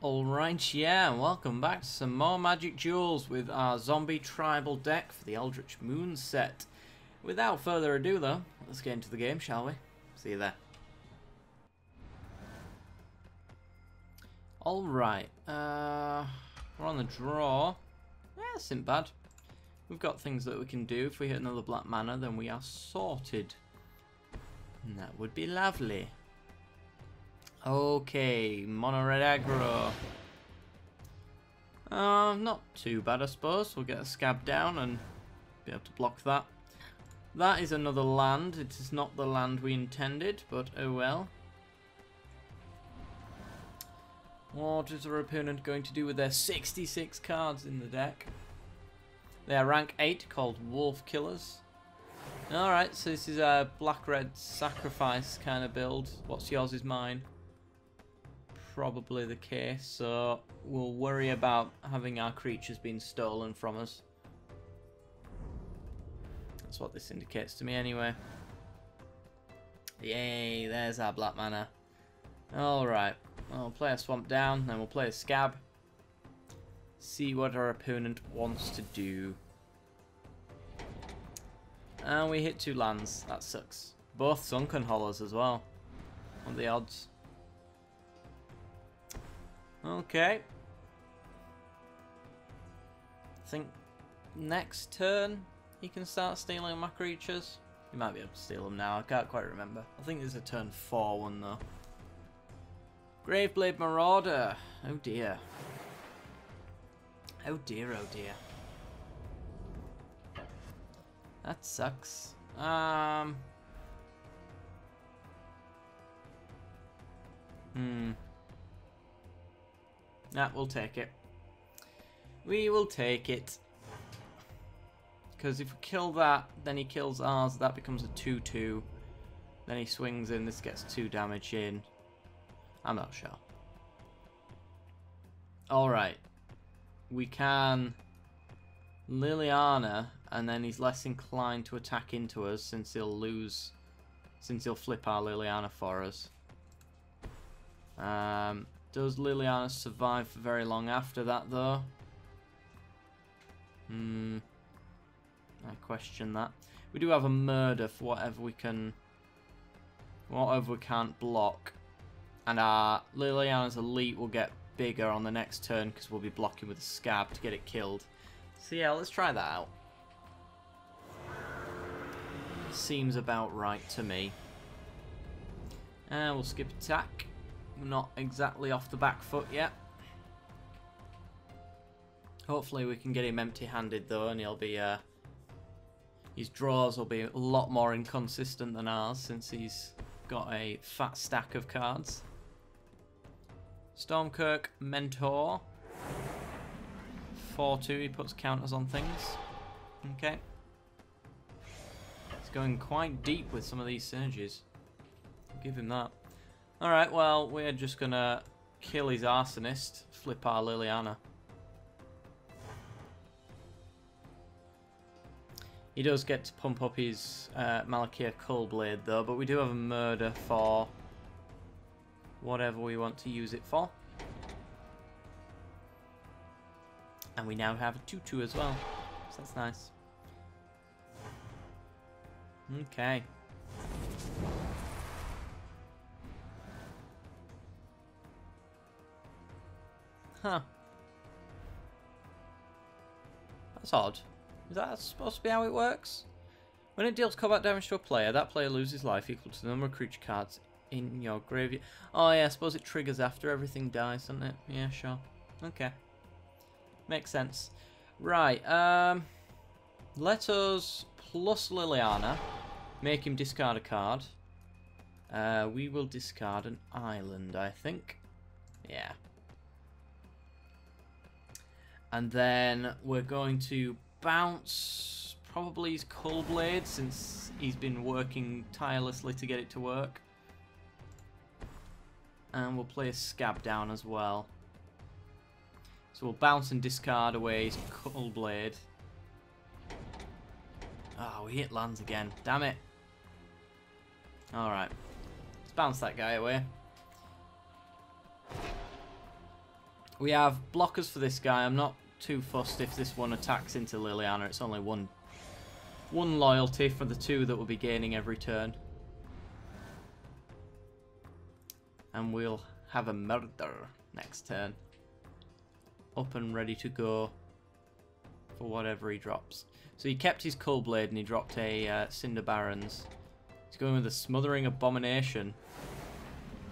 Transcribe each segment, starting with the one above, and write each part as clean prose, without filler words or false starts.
Alright, yeah, welcome back to some more Magic Duels with our zombie tribal deck for the Eldrich Moon set. Without further ado though, let's get into the game, shall we? See you there. Alright, we're on the draw. Yeah, this isn't bad. We've got things that we can do. If we hit another black mana, then we are sorted. And that would be lovely. Okay, mono red aggro. Not too bad, I suppose. We'll get a scab down and be able to block that. That is another land. It is not the land we intended, but oh well. What is our opponent going to do with their 66 cards in the deck? They are rank 8, called Wolf Killers. Alright, so this is a black-red sacrifice kind of build. What's yours is mine. Probably the case, so we'll worry about having our creatures being stolen from us. That's what this indicates to me anyway. Yay, there's our black mana. Alright, I'll play a swamp down, then we'll play a scab. See what our opponent wants to do. And we hit 2 lands, that sucks. Both sunken hollows as well. What are the odds? Okay. I think next turn he can start stealing my creatures. He might be able to steal them now, I can't quite remember. I think there's a turn 4 one though. Graveblade Marauder. Oh dear. Oh dear, oh dear. That sucks. Nah, we'll take it. We will take it. Because if we kill that, then he kills ours. That becomes a 2-2. Then he swings in. This gets 2 damage in. I'm not sure. Alright. We can Liliana, and then he's less inclined to attack into us since he'll lose. Since he'll flip our Liliana for us. Does Liliana survive for very long after that, though? I question that. We do have a murder for whatever we can't block. And our Liliana's elite will get bigger on the next turn because we'll be blocking with a scab to get it killed. So yeah, let's try that out. Seems about right to me. And we'll skip attack. We're not exactly off the back foot yet. Hopefully we can get him empty-handed though, and he'll be his draws will be a lot more inconsistent than ours since he's got a fat stack of cards. Stormkirk Mentor. 4-2, he puts counters on things. Okay. He's going quite deep with some of these synergies. I'll give him that. Alright, well, we're just gonna kill his arsonist, flip our Liliana. He does get to pump up his Malachia Cullblade though, but we do have a murder for whatever we want to use it for. And we now have a 2-2 as well, so that's nice. Okay. Huh. That's odd. Is that supposed to be how it works? When it deals combat damage to a player, that player loses life equal to the number of creature cards in your graveyard. Oh yeah, I suppose it triggers after everything dies, doesn't it? Yeah, sure. Okay. Makes sense. Right, let us plus Liliana make him discard a card. We will discard an island, I think. Yeah. And then we're going to bounce probably his Cullblade since he's been working tirelessly to get it to work. And we'll play a scab down as well. So we'll bounce and discard away his Cullblade. Oh, we hit lands again. Damn it. Alright. Let's bounce that guy away. We have blockers for this guy. I'm not too fussed if this one attacks into Liliana. It's only one loyalty for the 2 that we'll be gaining every turn. And we'll have a murder next turn. Up and ready to go for whatever he drops. So he kept his Cold Blade and he dropped a Cinder Barons. He's going with a Smothering Abomination.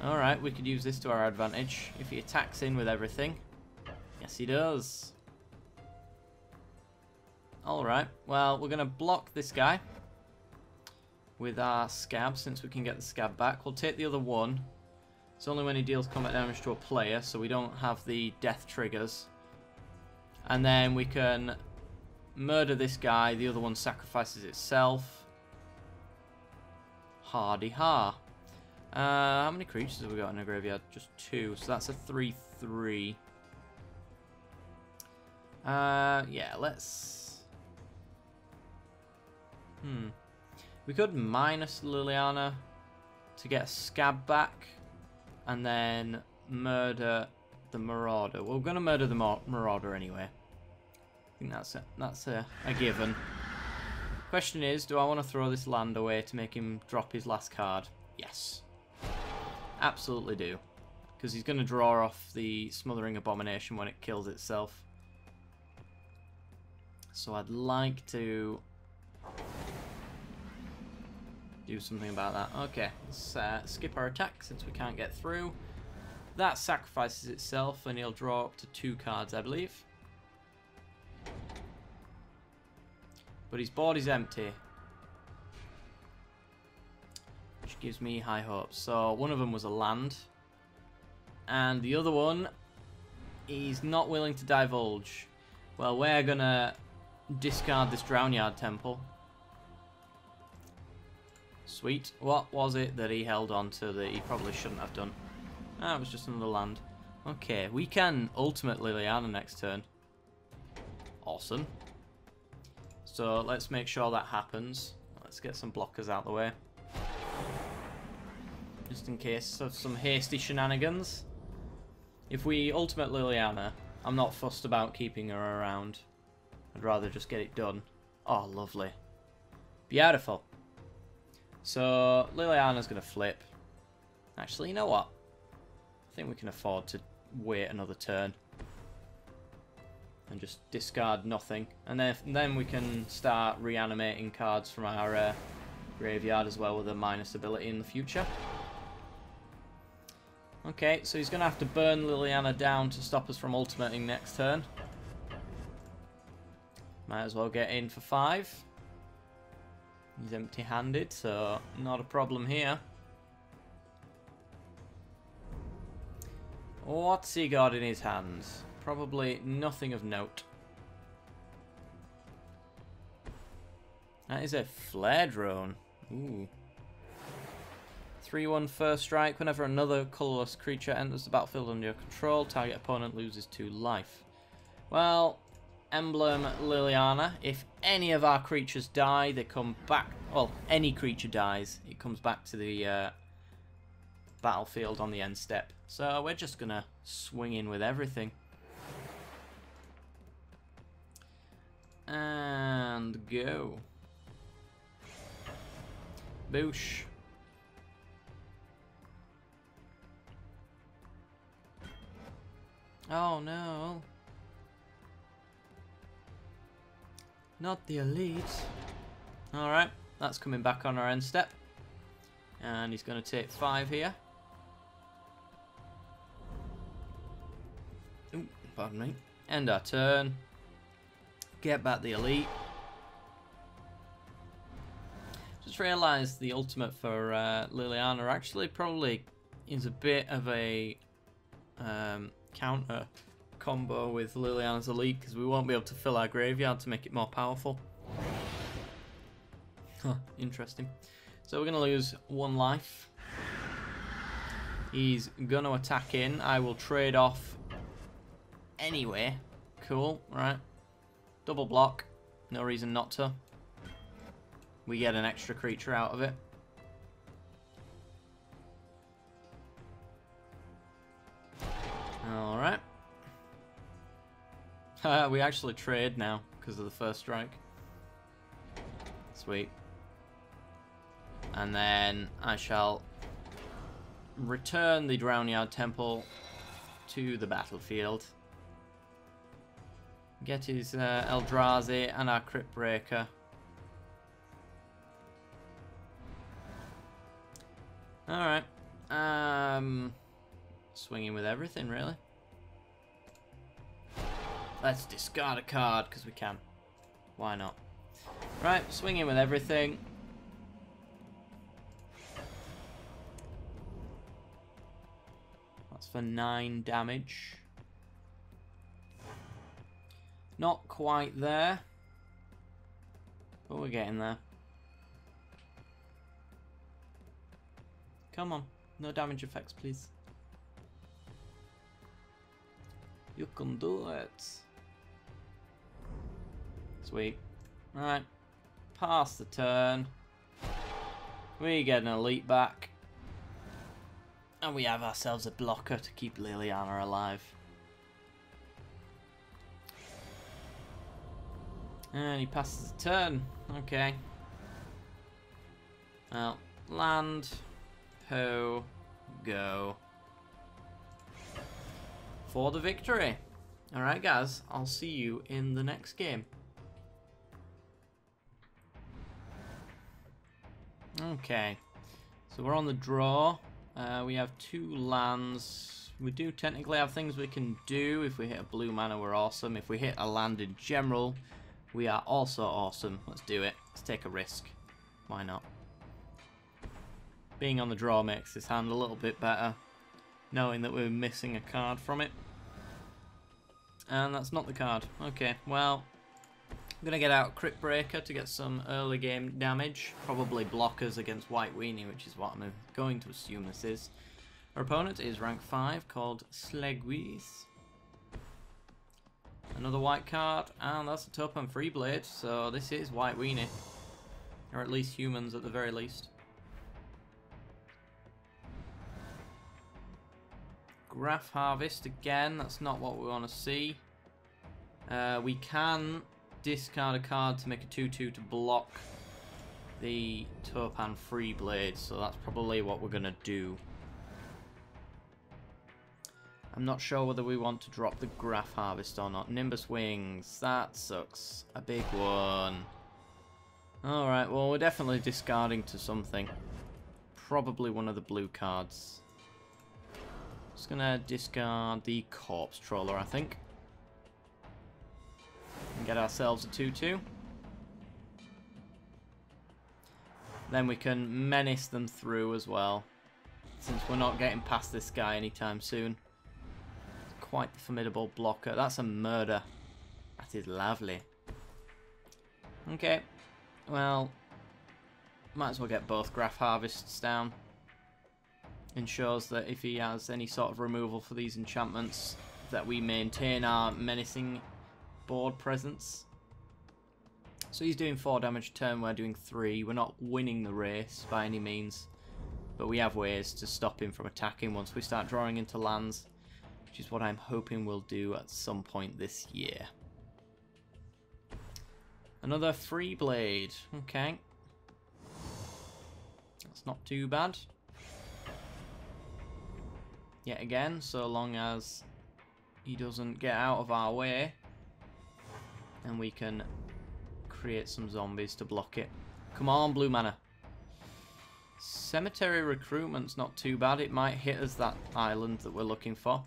Alright, we could use this to our advantage if he attacks in with everything. Yes, he does. Alright, well, we're going to block this guy with our Scab, since we can get the Scab back. We'll take the other one. It's only when he deals combat damage to a player, so we don't have the death triggers. And then we can murder this guy. The other one sacrifices itself. Hardy ha. How many creatures have we got in the graveyard? Just 2, so that's a 3/3. Yeah, let's... We could minus Liliana to get a Scab back, and then murder the Marauder. Well, we're going to murder the Marauder anyway. I think that's a given. Question is, do I want to throw this land away to make him drop his last card? Yes. Absolutely do. Because he's going to draw off the Smothering Abomination when it kills itself. So I'd like to do something about that. Okay, let's skip our attack since we can't get through. That sacrifices itself and he'll draw up to 2 cards, I believe. But his board is empty, which gives me high hopes. So one of them was a land, and the other one, he's not willing to divulge. Well, we're gonna discard this Drownyard Temple. Sweet. What was it that he held on to that he probably shouldn't have done? Ah, it was just another land. Okay, we can ultimate Liliana next turn. Awesome. So let's make sure that happens. Let's get some blockers out of the way. Just in case of some hasty shenanigans. If we ultimate Liliana, I'm not fussed about keeping her around. I'd rather just get it done. Oh, lovely. Beautiful. So Liliana's going to flip. Actually, you know what? I think we can afford to wait another turn. And just discard nothing. And then we can start reanimating cards from our graveyard as well with a minus ability in the future. Okay, so he's going to have to burn Liliana down to stop us from ultimating next turn. Might as well get in for 5. He's empty-handed, so not a problem here. What's he got in his hands? Probably nothing of note. That is a flare drone. Ooh. 3/1 first strike. Whenever another colourless creature enters the battlefield under your control, target opponent loses 2 life. Well, Emblem Liliana. If any of our creatures die, they come back. Well, any creature dies, it comes back to the battlefield on the end step. So we're just gonna swing in with everything. And go. Boosh. Oh no. Not the elite. Alright, that's coming back on our end step. And he's going to take 5 here. Ooh, pardon me. End our turn. Get back the elite. Just realised the ultimate for Liliana actually probably is a bit of a counter combo with Liliana's elite, because we won't be able to fill our graveyard to make it more powerful. Huh, interesting. So we're going to lose 1 life. He's going to attack in. I will trade off anyway. Cool, right. Double block. No reason not to. We get an extra creature out of it. Alright. We actually trade now because of the first strike. Sweet. And then I shall return the Drownyard Temple to the battlefield. Get his Eldrazi and our Crypt Breaker. Alright. Swinging with everything, really. Let's discard a card, because we can. Why not? Right, swinging with everything. That's for 9 damage. Not quite there. But we're getting there. Come on. No damage effects, please. You can do it. Sweet. Alright. Pass the turn. We get an elite back. And we have ourselves a blocker to keep Liliana alive. And he passes the turn. Okay. Well, land. Ho. Go. For the victory. Alright guys, I'll see you in the next game. Okay. So we're on the draw. We have 2 lands. We do technically have things we can do. If we hit a blue mana, we're awesome. If we hit a land in general, we are also awesome. Let's do it. Let's take a risk. Why not? Being on the draw makes this hand a little bit better, knowing that we're missing a card from it. And that's not the card. Okay, well, I'm going to get out Crypt Breaker to get some early game damage. Probably blockers against White Weenie, which is what I'm going to assume this is. Our opponent is rank 5, called Slegwis. Another white card, and that's a Topan Freeblade, so this is White Weenie. Or at least humans at the very least. Graph Harvest again, that's not what we want to see. We can discard a card to make a 2/2 to block the Topan Freeblade, so that's probably what we're going to do. I'm not sure whether we want to drop the Graph Harvest or not. Nimbus Wings, that sucks. A big one. Alright, well we're definitely discarding to something. Probably one of the blue cards. Just gonna discard the Corpse Trawler, I think. And get ourselves a 2/2. Then we can menace them through as well, since we're not getting past this guy anytime soon. It's quite the formidable blocker. That's a murder. That is lovely. Okay, well, might as well get both Graph Harvests down. Ensures that if he has any sort of removal for these enchantments, that we maintain our menacing board presence. So he's doing 4 damage a turn, we're doing 3. We're not winning the race by any means, but we have ways to stop him from attacking once we start drawing into lands, which is what I'm hoping we'll do at some point this year. Another Freeblade. Okay. That's not too bad. Yet again, so long as he doesn't get out of our way, and we can create some zombies to block it. Come on, blue mana. Cemetery Recruitment's not too bad. It might hit us that island that we're looking for.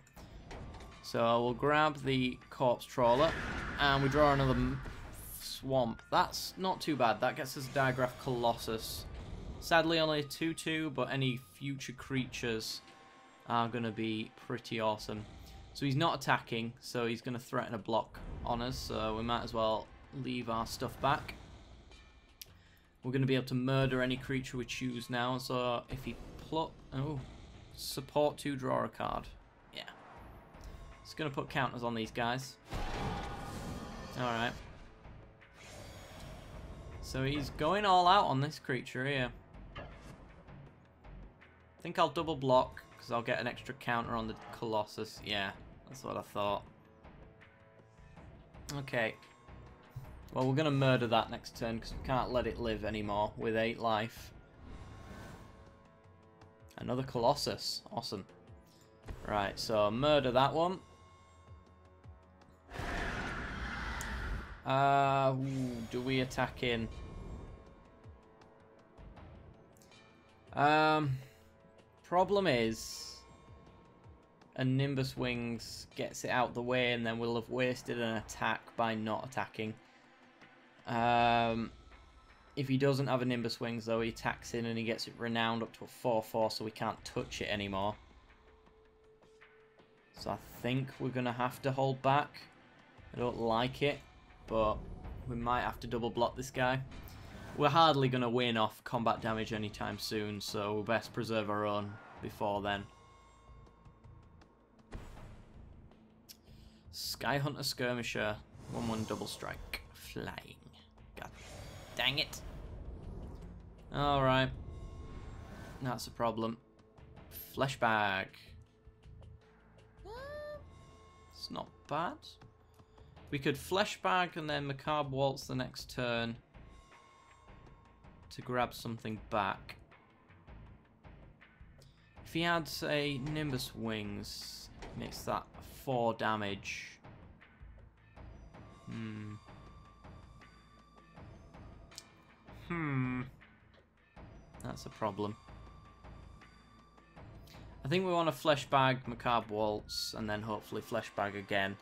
So we'll grab the Corpse Trawler, and we draw another Swamp. That's not too bad. That gets us a Digraph Colossus. Sadly only a 2/2, but any future creatures are going to be pretty awesome. So he's not attacking, so he's going to threaten a block on us, so we might as well leave our stuff back. We're going to be able to murder any creature we choose now, so if he support to draw a card. Yeah. It's going to put counters on these guys. Alright. So he's going all out on this creature here. I think I'll double block, because I'll get an extra counter on the Colossus. Yeah, that's what I thought. Okay. Well, we're going to murder that next turn because we can't let it live anymore with 8 life. Another Colossus. Awesome. Right, so murder that one. Do we attack in? Problem is, a Nimbus Wings gets it out the way and then we'll have wasted an attack by not attacking. If he doesn't have a Nimbus Wings though, he attacks in and he gets it renowned up to a 4/4, so we can't touch it anymore. So I think we're going to have to hold back. I don't like it, but we might have to double block this guy. We're hardly going to win off combat damage anytime soon, so we'll best preserve our own before then. Sky Hunter Skirmisher, 1/1 double strike, flying. God dang it. Alright. That's a problem. Flesh Bag. It's not bad. We could Flesh Bag and then Macabre Waltz the next turn to grab something back. If he adds a Nimbus Wings, makes that 4 damage. That's a problem. I think we want to Flesh Bag, Macabre Waltz, and then hopefully Flesh Bag again.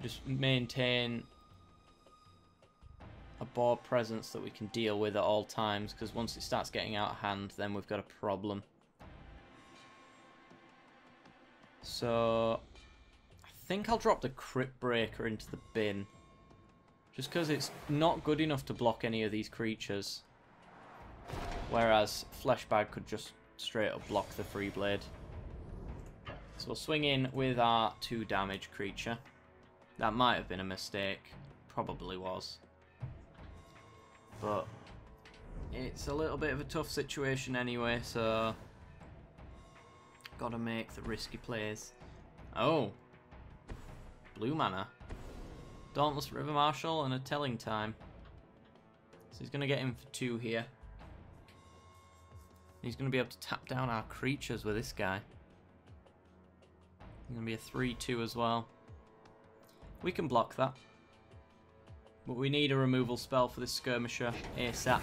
Just maintain a board presence that we can deal with at all times, because once it starts getting out of hand, then we've got a problem. So I think I'll drop the Crypt Breaker into the bin, just because it's not good enough to block any of these creatures, whereas Flesh Bag could just straight up block the Free Blade. So we'll swing in with our 2 damage creature. That might have been a mistake, probably was, but it's a little bit of a tough situation anyway, so gotta make the risky plays. Oh, blue mana, Dauntless River Marshal and a Telling Time. So he's gonna get him for 2 here. He's gonna be able to tap down our creatures with this guy. He's gonna be a 3/2 as well. We can block that, but we need a removal spell for this Skirmisher ASAP.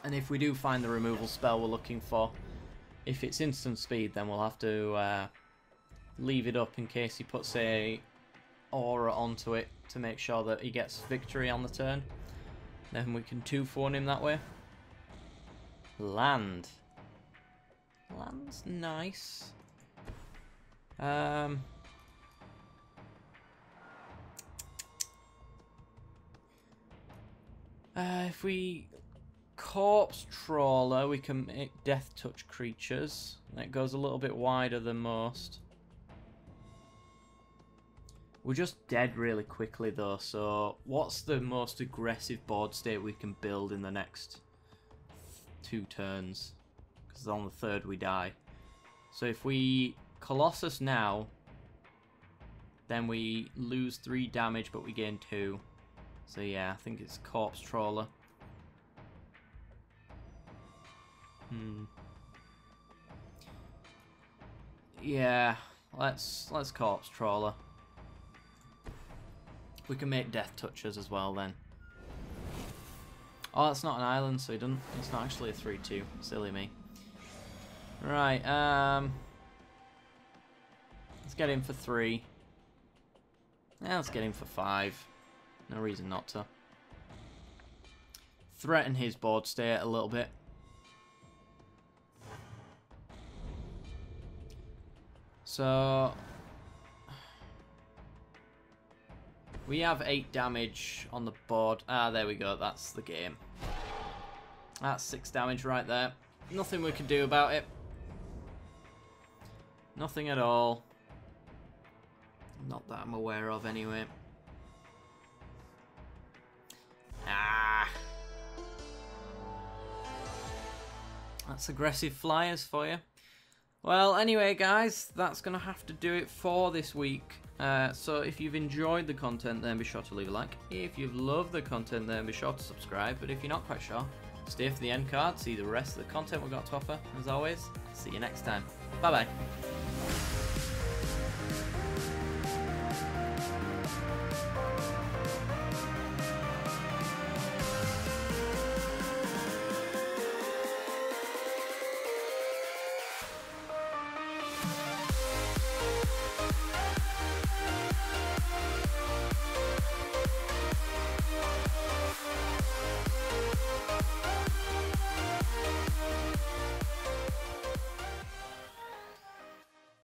And if we do find the removal spell we're looking for, if it's instant speed, then we'll have to leave it up in case he puts a aura onto it to make sure that he gets victory on the turn. Then we can 2/4 him that way. Land. Land's nice. If we Corpse Trawler, we can make Death Touch creatures. That goes a little bit wider than most. We're just dead really quickly though, so what's the most aggressive board state we can build in the next 2 turns? Because on the 3rd we die. So if we Colossus now, then we lose 3 damage but we gain 2. So yeah, I think it's Corpse Trawler. Yeah, let's Corpse Trawler. We can make Death Touchers as well then. Oh, it's not an island, so it's not actually a 3/2. Silly me. Right, let's get him for 3. Yeah, let's get him for 5. No reason not to. Threaten his board state a little bit. So we have 8 damage on the board. Ah, there we go. That's the game. That's 6 damage right there. Nothing we can do about it. Nothing at all. Not that I'm aware of anyway. Ah. That's aggressive flyers for you. Well, anyway, guys, that's going to have to do it for this week. So if you've enjoyed the content, then be sure to leave a like. If you've loved the content, then be sure to subscribe. But if you're not quite sure, stay for the end card, see the rest of the content we've got to offer. As always, see you next time. Bye-bye.